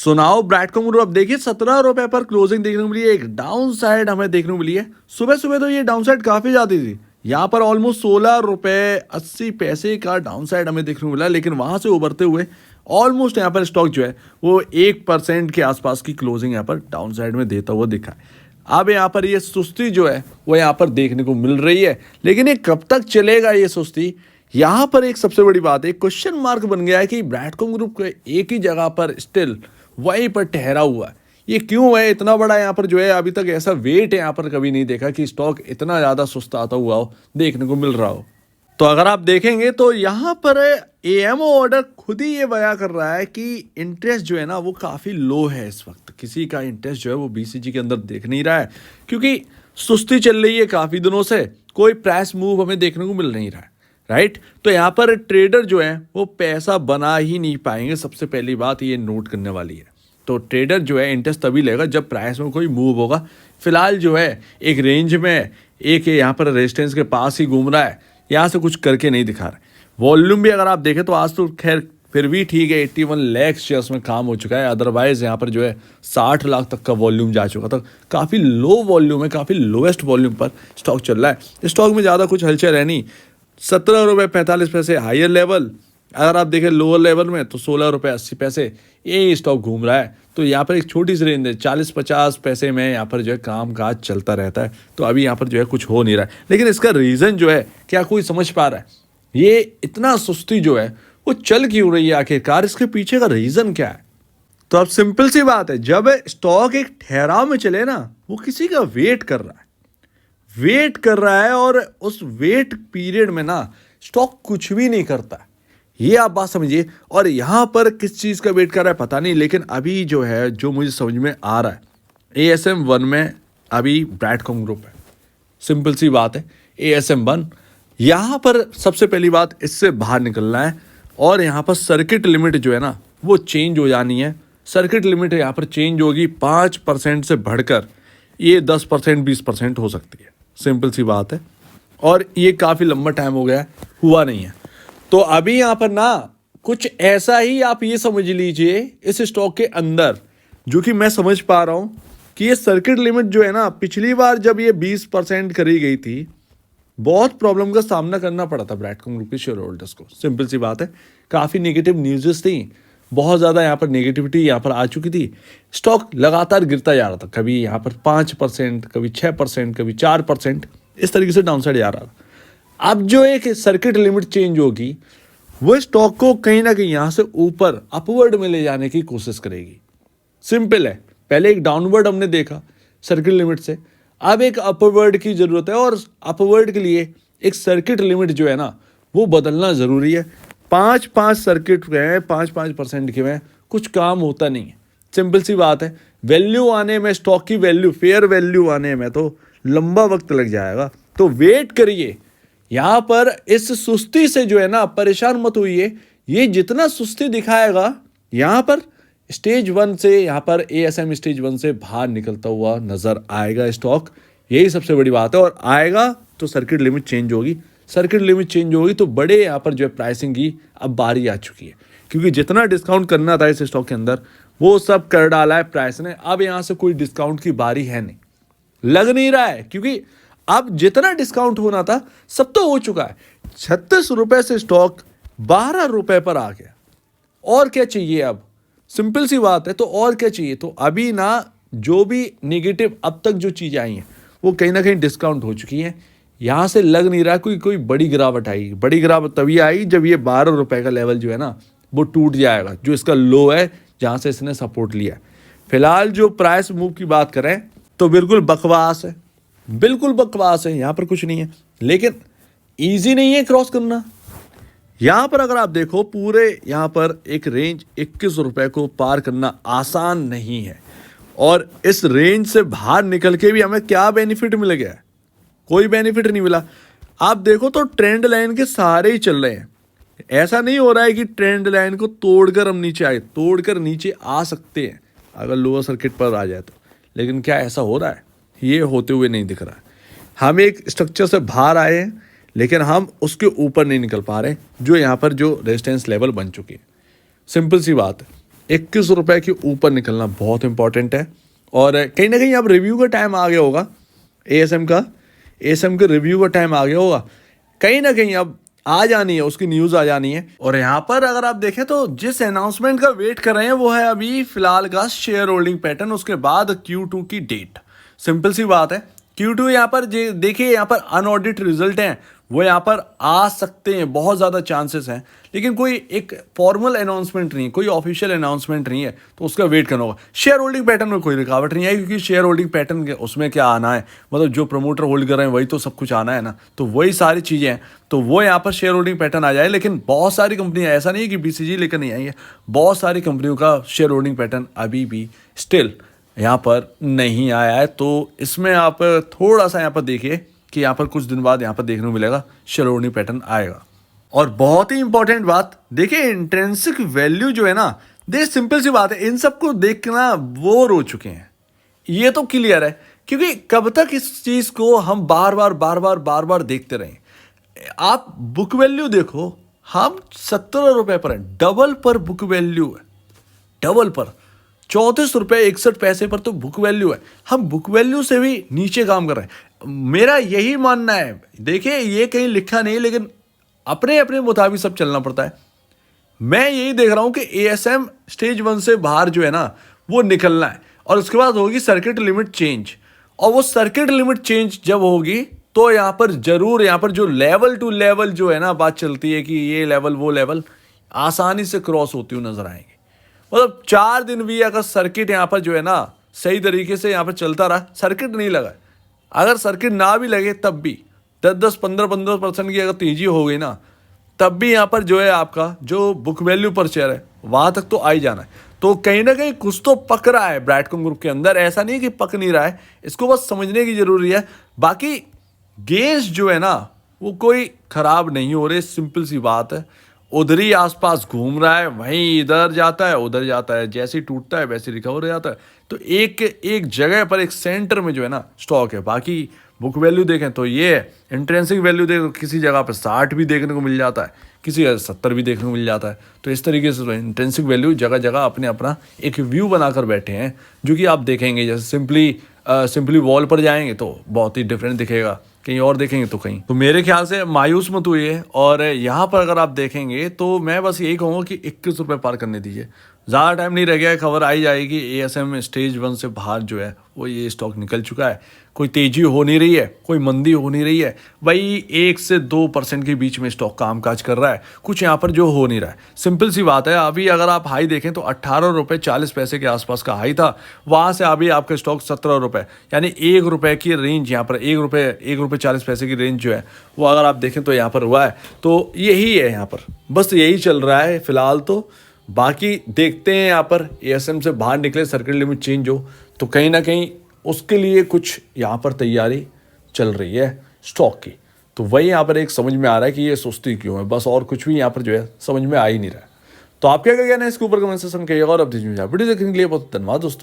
सुनाओ ब्रैडकॉम ग्रुप। अब देखिए 17 रुपए पर क्लोजिंग देखने को मिली है, एक डाउन साइड हमें देखने को मिली है। सुबह सुबह तो ये डाउन साइड काफी ज्यादा थी, यहाँ पर ऑलमोस्ट 16 रुपए 80 पैसे का डाउन साइड हमें देखने को मिला, लेकिन वहां से उभरते हुए ऑलमोस्ट यहाँ पर स्टॉक जो है वो 1% के आसपास की क्लोजिंग यहाँ पर डाउन साइड में देता हुआ दिखा है। अब यहाँ पर ये सुस्ती जो है वो यहाँ पर देखने को मिल रही है, लेकिन ये कब तक चलेगा ये सुस्ती, यहाँ पर एक सबसे बड़ी बात है, क्वेश्चन मार्क बन गया है कि ब्रैडकॉम ग्रुप एक ही जगह पर स्टिल वहीं पर ठहरा हुआ है। ये क्यों है इतना बड़ा यहाँ पर जो है, अभी तक ऐसा वेट यहाँ पर कभी नहीं देखा कि स्टॉक इतना ज़्यादा सुस्त आता हुआ हो देखने को मिल रहा हो। तो अगर आप देखेंगे तो यहाँ पर एएमओ ऑर्डर खुद ही ये बयां कर रहा है कि इंटरेस्ट जो है ना वो काफ़ी लो है इस वक्त, किसी का इंटरेस्ट जो है वो बीसीजी के अंदर देख नहीं रहा है, क्योंकि सुस्ती चल रही है काफ़ी दिनों से, कोई प्राइस मूव हमें देखने को मिल नहीं रहा है। राइट, तो यहाँ पर ट्रेडर जो है वो पैसा बना ही नहीं पाएंगे, सबसे पहली बात ये नोट करने वाली है। तो ट्रेडर जो है इंटरेस्ट तभी लेगा जब प्राइस में कोई मूव होगा। फिलहाल जो है एक रेंज में, एक यहाँ पर रेजिस्टेंस के पास ही घूम रहा है, यहाँ से कुछ करके नहीं दिखा रहा है। वॉल्यूम भी अगर आप देखें तो आज तो खैर फिर भी ठीक है, 81 लाख शेयर्स में काम हो चुका है, अदरवाइज यहाँ पर जो है 60 लाख तक का वॉल्यूम जा चुका था। काफ़ी लो वॉल्यूम है, काफ़ी लोएस्ट वॉल्यूम पर स्टॉक चल रहा है। स्टॉक में ज़्यादा कुछ हलचल है नहीं। 17 रुपये 45 पैसे हायर लेवल, अगर आप देखें लोअर लेवल में तो 16 रुपये 80 पैसे ये स्टॉक घूम रहा है। तो यहाँ पर एक छोटी सी रेंज है, 40-50 पैसे में यहाँ पर जो है काम काज चलता रहता है। तो अभी यहाँ पर जो है कुछ हो नहीं रहा है, लेकिन इसका रीज़न जो है क्या कोई समझ पा रहा है? ये इतना सुस्ती जो है वो चल क्यों रही है आखिरकार, इसके पीछे का रीज़न क्या है? तो अब सिंपल सी बात है, जब स्टॉक एक ठहराव में चले ना, वो किसी का वेट कर रहा है और उस वेट पीरियड में ना स्टॉक कुछ भी नहीं करता है, ये आप बात समझिए। और यहाँ पर किस चीज़ का वेट कर रहा है पता नहीं, लेकिन अभी जो है जो मुझे समझ में आ रहा है, ASM 1 में अभी ब्रैडकॉम ग्रुप है। सिंपल सी बात है, ASM 1 यहाँ पर सबसे पहली बात इससे बाहर निकलना है, और यहाँ पर सर्किट लिमिट जो है ना वो चेंज हो जानी है। सर्किट लिमिट यहाँ पर चेंज होगी 5% से बढ़कर ये 10% 20% हो सकती है। सिंपल सी बात है, और ये काफ़ी लंबा टाइम हो गया हुआ नहीं है। तो अभी यहाँ पर ना कुछ ऐसा ही आप ये समझ लीजिए इस स्टॉक के अंदर, जो कि मैं समझ पा रहा हूँ कि ये सर्किट लिमिट जो है ना, पिछली बार जब ये 20% करी गई थी बहुत प्रॉब्लम का सामना करना पड़ा था ब्रैडकॉम ग्रुप के शेयर होल्डर्स को। सिंपल सी बात है, काफ़ी नेगेटिव न्यूज़ थी, बहुत ज़्यादा यहाँ पर नेगेटिविटी यहाँ पर आ चुकी थी, स्टॉक लगातार गिरता जा रहा था, कभी यहाँ पर 5%, कभी 6%, कभी 4%, इस तरीके से डाउन साइड जा रहा था। अब जो एक सर्किट लिमिट चेंज होगी वो स्टॉक को कहीं ना कहीं यहाँ से ऊपर अपवर्ड में ले जाने की कोशिश करेगी। सिंपल है, पहले एक डाउनवर्ड हमने देखा सर्किट लिमिट से, अब एक अपवर्ड की ज़रूरत है, और अपवर्ड के लिए एक सर्किट लिमिट जो है ना वो बदलना ज़रूरी है। 5-5 सर्किट के हैं, 5-5% के हैं, कुछ काम होता नहीं है। सिंपल सी बात है, वैल्यू आने में, स्टॉक की वैल्यू, फेयर वैल्यू आने में तो लंबा वक्त लग जाएगा। तो वेट करिए, यहाँ पर इस सुस्ती से जो है ना परेशान मत होइए। ये जितना सुस्ती दिखाएगा यहाँ पर स्टेज 1 से, यहाँ पर ASM स्टेज 1 से बाहर निकलता हुआ नजर आएगा स्टॉक, यही सबसे बड़ी बात है। और आएगा तो सर्किट लिमिट चेंज होगी, सर्किट लिमिट चेंज होगी तो बड़े यहाँ पर जो है प्राइसिंग की अब बारी आ चुकी है, क्योंकि जितना डिस्काउंट करना था इस स्टॉक के अंदर वो सब कर डाला है प्राइस ने। अब यहाँ से कोई डिस्काउंट की बारी है नहीं, लग नहीं रहा है, क्योंकि अब जितना डिस्काउंट होना था सब तो हो चुका है। 36 रुपए से स्टॉक 12 रुपए पर आ गया, और क्या चाहिए अब? सिंपल सी बात है, तो और क्या चाहिए? तो अभी ना जो भी नेगेटिव अब तक जो चीज़ें आई हैं वो कहीं ना कहीं डिस्काउंट हो चुकी हैं। यहाँ से लग नहीं रहा कोई बड़ी गिरावट आएगी। बड़ी गिरावट तभी आई जब ये 12 रुपए का लेवल जो है ना वो टूट जाएगा, जो इसका लो है, जहाँ से इसने सपोर्ट लिया। फिलहाल जो प्राइस मूव की बात करें तो बिल्कुल बकवास है, बिल्कुल बकवास है, यहाँ पर कुछ नहीं है, लेकिन ईजी नहीं है क्रॉस करना। यहाँ पर अगर आप देखो पूरे यहाँ पर एक रेंज 21 रुपए को पार करना आसान नहीं है, और इस रेंज से बाहर निकल के भी हमें क्या बेनिफिट मिल गया? कोई बेनिफिट नहीं मिला। आप देखो तो ट्रेंड लाइन के सहारे ही चल रहे हैं। ऐसा नहीं हो रहा है कि ट्रेंड लाइन को तोड़कर हम नीचे आए, तोड़कर नीचे आ सकते हैं अगर लोअर सर्किट पर आ जाए तो, लेकिन क्या ऐसा हो रहा है? ये होते हुए नहीं दिख रहा है। हम एक स्ट्रक्चर से बाहर आए हैं, लेकिन हम उसके ऊपर नहीं निकल पा रहे, जो यहाँ पर जो रेजिस्टेंस लेवल बन चुके हैं। सिंपल सी बात है, ₹21 के ऊपर निकलना बहुत इंपॉर्टेंट है। और कहीं ना कहीं अब रिव्यू का टाइम आ गया होगा, एएसएम का रिव्यू का टाइम आ गया होगा, कहीं ना कहीं अब आ जानी है, उसकी न्यूज़ आ जानी है। और यहाँ पर अगर आप देखें तो जिस अनाउंसमेंट का वेट कर रहे हैं वो है अभी फिलहाल का शेयर होल्डिंग पैटर्न, उसके बाद Q2 की डेट। सिंपल सी बात है, Q2 यहाँ पर देखिए, यहाँ पर अनऑडिट रिजल्ट हैं, वो यहाँ पर आ सकते हैं, बहुत ज़्यादा चांसेस हैं, लेकिन कोई एक फॉर्मल अनाउंसमेंट नहीं, कोई ऑफिशियल अनाउंसमेंट नहीं है, तो उसका वेट करना होगा। शेयर होल्डिंग पैटर्न में कोई रुकावट नहीं है, क्योंकि शेयर होल्डिंग पैटर्न उसमें क्या आना है, मतलब जो प्रमोटर होल्ड कर रहे हैं वही तो सब कुछ आना है ना, तो वही सारी चीज़ें हैं, तो वो यहाँ पर शेयर होल्डिंग पैटर्न आ जाए। लेकिन बहुत सारी कंपनियाँ, ऐसा नहीं है कि BCG लेकर नहीं आई है, बहुत सारी कंपनियों का शेयर होल्डिंग पैटर्न अभी भी स्टिल यहाँ पर नहीं आया है। तो इसमें आप थोड़ा सा यहाँ पर देखिए कि यहाँ पर कुछ दिन बाद यहाँ पर देखने को मिलेगा शेयर होल्डिंग पैटर्न आएगा। और बहुत ही इंपॉर्टेंट बात देखिए, इंट्रिंसिक वैल्यू जो है ना, देखिए सिंपल सी बात है, इन सबको देखना बोर हो चुके हैं, ये तो क्लियर है, क्योंकि कब तक इस चीज़ को हम बार बार देखते रहें। आप बुक वैल्यू देखो, हम ₹17 पर है, डबल पर बुक वैल्यू है, डबल पर ₹34.61 पर तो बुक वैल्यू है, हम बुक वैल्यू से भी नीचे काम कर रहे हैं। मेरा यही मानना है, देखिए ये कहीं लिखा नहीं, लेकिन अपने अपने मुताबिक सब चलना पड़ता है। मैं यही देख रहा हूं कि एएसएम स्टेज 1 से बाहर जो है ना वो निकलना है, और उसके बाद होगी सर्किट लिमिट चेंज, और वो सर्किट लिमिट चेंज जब होगी तो यहाँ पर जरूर, यहाँ पर जो लेवल टू लेवल जो है ना बात चलती है कि ये लेवल वो लेवल आसानी से क्रॉस होती हुई नजर आएंगे। मतलब 4 दिन भी अगर सर्किट यहाँ पर जो है ना सही तरीके से यहाँ पर चलता रहा, सर्किट नहीं लगा, अगर सर्किट ना भी लगे तब भी 10-10, 15-15% की अगर तेजी हो गई ना, तब भी यहाँ पर जो है आपका जो बुक वैल्यू पर शेयर है वहां तक तो आ ही जाना है। तो कहीं ना कहीं कुछ तो पक रहा है ब्रैडकॉम ग्रुप के अंदर, ऐसा नहीं कि पक नहीं रहा है, इसको बस समझने की जरूरी है। बाकी गेंस जो है ना वो कोई खराब नहीं हो रहे, सिंपल सी बात है, उधर ही आसपास घूम रहा है, वहीं इधर जाता है उधर जाता है, जैसे ही टूटता है वैसे रिकवर हो जाता है। तो एक जगह पर एक सेंटर में जो है ना स्टॉक है। बाकी बुक वैल्यू देखें तो ये है, इंट्रिंसिक वैल्यू देखें तो किसी जगह पर 60 भी देखने को मिल जाता है, किसी जगह 70 भी देखने को मिल जाता है। तो इस तरीके से तो इंट्रिंसिक वैल्यू जगह जगह अपने अपना एक व्यू बनाकर बैठे हैं, जो कि आप देखेंगे जैसे सिंपली वॉल पर जाएंगे तो बहुत ही डिफरेंट दिखेगा, कहीं और देखेंगे तो कहीं। तो मेरे ख्याल से मायूस मत हुई। और यहाँ पर अगर आप देखेंगे तो मैं बस यही कहूँगा कि ₹21 पार करने दीजिए, ज़्यादा टाइम नहीं रह गया है, खबर आई जाएगी एएसएम स्टेज 1 से बाहर जो है वो ये स्टॉक निकल चुका है, कोई तेजी हो नहीं रही है, कोई मंदी हो नहीं रही है, भाई 1 से 2% के बीच में स्टॉक कामकाज कर रहा है, कुछ यहाँ पर जो हो नहीं रहा है। सिंपल सी बात है, अभी अगर आप हाई देखें तो ₹18.40 के आसपास का हाई था, वहाँ से अभी आपका स्टॉक ₹17, यानी ₹1 की रेंज, यहाँ पर ₹1.40 की रेंज जो है वो अगर आप देखें तो यहाँ पर हुआ है। तो यही है, यहाँ पर बस यही चल रहा है फिलहाल। तो बाकी देखते हैं यहाँ पर एएसएम से बाहर निकले, सर्किट लिमिट चेंज हो तो कहीं ना कहीं उसके लिए कुछ यहाँ पर तैयारी चल रही है स्टॉक की। तो वही यहाँ पर एक समझ में आ रहा है कि ये सुस्ती क्यों है, बस, और कुछ भी यहाँ पर जो है समझ में आ ही नहीं रहा है। तो आप क्या कहना है इसके ऊपर कमेंट सेक्शन में कहिएगा, और अब वीडियो देखने के लिए बहुत धन्यवाद दोस्तों।